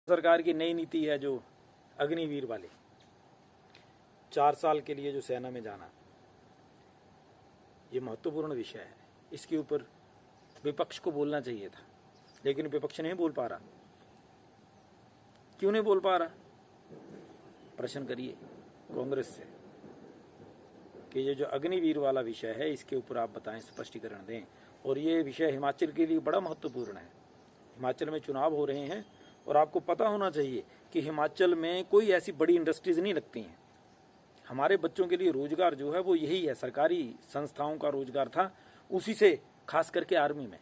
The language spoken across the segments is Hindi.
सरकार की नई नीति है जो अग्निवीर वाली, 4 साल के लिए जो सेना में जाना, ये महत्वपूर्ण विषय है। इसके ऊपर विपक्ष को बोलना चाहिए था, लेकिन विपक्ष नहीं बोल पा रहा। क्यों नहीं बोल पा रहा? प्रश्न करिए कांग्रेस से कि ये जो अग्निवीर वाला विषय है इसके ऊपर आप बताएं, स्पष्टीकरण दें। और ये विषय हिमाचल के लिए बड़ा महत्वपूर्ण है। हिमाचल में चुनाव हो रहे हैं और आपको पता होना चाहिए कि हिमाचल में कोई ऐसी बड़ी इंडस्ट्रीज नहीं लगती हैं। हमारे बच्चों के लिए रोजगार जो है वो यही है, सरकारी संस्थाओं का रोजगार था, उसी से खास करके आर्मी में।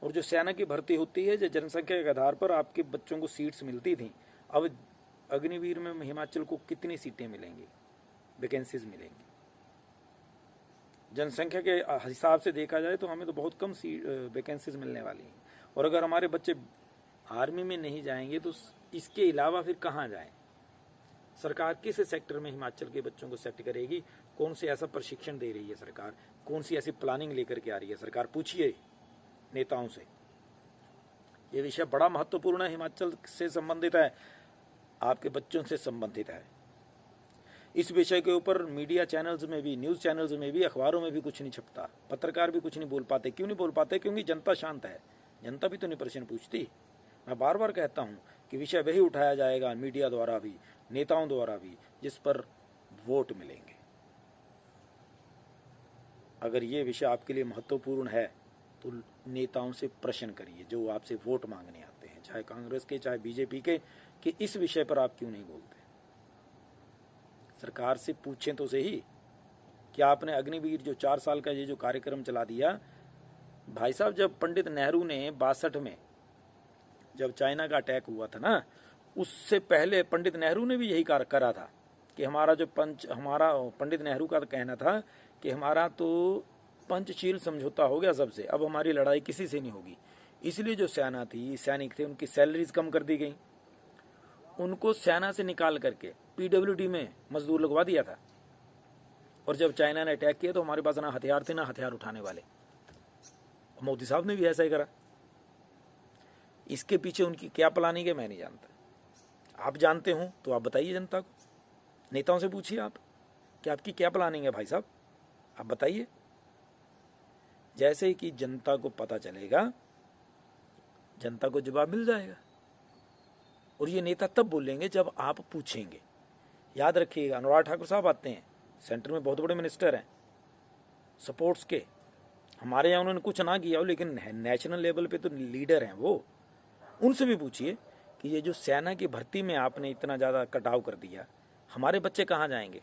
और जो सेना की भर्ती होती है, जो जनसंख्या के आधार पर आपके बच्चों को सीट्स मिलती थी, अब अग्निवीर में हिमाचल को कितनी सीटें मिलेंगी, वैकेंसीज मिलेंगी? जनसंख्या के हिसाब से देखा जाए तो हमें तो बहुत कम वैकेंसीज मिलने वाली हैं। और अगर हमारे बच्चे आर्मी में नहीं जाएंगे तो इसके अलावा फिर कहाँ जाएं? सरकार किस सेक्टर में हिमाचल के बच्चों को सेट करेगी? कौन से ऐसा प्रशिक्षण दे रही है सरकार? कौन सी ऐसी प्लानिंग लेकर के आ रही है सरकार? पूछिए नेताओं से। ये विषय बड़ा महत्वपूर्ण है, हिमाचल से संबंधित है, आपके बच्चों से संबंधित है। इस विषय के ऊपर मीडिया चैनल्स में भी, न्यूज चैनल्स में भी, अखबारों में भी कुछ नहीं छपता, पत्रकार भी कुछ नहीं बोल पाते। क्यों नहीं बोल पाते? क्योंकि जनता शांत है, जनता भी तो नहीं प्रश्न पूछती। मैं बार बार कहता हूं कि विषय वही उठाया जाएगा मीडिया द्वारा भी, नेताओं द्वारा भी, जिस पर वोट मिलेंगे। अगर ये विषय आपके लिए महत्वपूर्ण है तो नेताओं से प्रश्न करिए जो आपसे वोट मांगने आते हैं, चाहे कांग्रेस के चाहे बीजेपी के, कि इस विषय पर आप क्यों नहीं बोलते। सरकार से पूछें तो सही कि आपने अग्निवीर जो 4 साल का ये जो कार्यक्रम चला दिया, भाई साहब, जब पंडित नेहरू ने 62 में जब चाइना का अटैक हुआ था ना, उससे पहले पंडित नेहरू ने भी यही करा था कि हमारा पंडित नेहरू का कहना था कि हमारा तो पंचशील समझौता हो गया सबसे, अब हमारी लड़ाई किसी से नहीं होगी। इसलिए जो सेना थी, सैनिक थे, उनकी सैलरीज कम कर दी गई, उनको सेना से निकाल करके पीडब्ल्यूडी में मजदूर लगवा दिया था। और जब चाइना ने अटैक किया तो हमारे पास ना हथियार थे ना हथियार उठाने वाले। मोदी साहब ने भी ऐसा ही करा। इसके पीछे उनकी क्या प्लानिंग है मैं नहीं जानता। आप जानते हो तो आप बताइए जनता को, नेताओं से पूछिए आप कि आपकी क्या प्लानिंग है। भाई साहब आप बताइए। जैसे कि जनता को पता चलेगा, जनता को जवाब मिल जाएगा। और ये नेता तब बोलेंगे जब आप पूछेंगे। याद रखिएगा, अनुराग ठाकुर साहब आते हैं, सेंटर में बहुत बड़े मिनिस्टर हैं स्पोर्ट्स के। हमारे यहाँ उन्होंने कुछ ना किया हो, लेकिन नेशनल लेवल पे तो लीडर हैं वो। उनसे भी पूछिए कि ये जो सेना की भर्ती में आपने इतना ज़्यादा कटाव कर दिया, हमारे बच्चे कहाँ जाएंगे?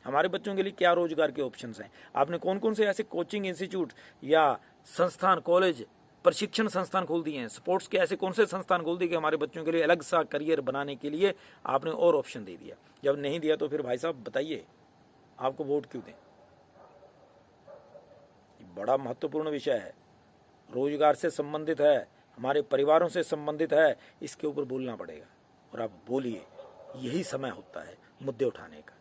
हमारे बच्चों के लिए क्या रोजगार के ऑप्शंस हैं? आपने कौन कौन से ऐसे कोचिंग इंस्टीट्यूट या संस्थान, कॉलेज, प्रशिक्षण संस्थान खोल दिए हैं? स्पोर्ट्स के ऐसे कौन से संस्थान खोल दिए कि हमारे बच्चों के लिए अलग सा करियर बनाने के लिए आपने और ऑप्शन दे दिया? जब नहीं दिया तो फिर भाई साहब बताइए आपको वोट क्यों दें? बड़ा महत्वपूर्ण विषय है, रोजगार से संबंधित है, हमारे परिवारों से संबंधित है। इसके ऊपर बोलना पड़ेगा और आप बोलिए। यही समय होता है मुद्दे उठाने का।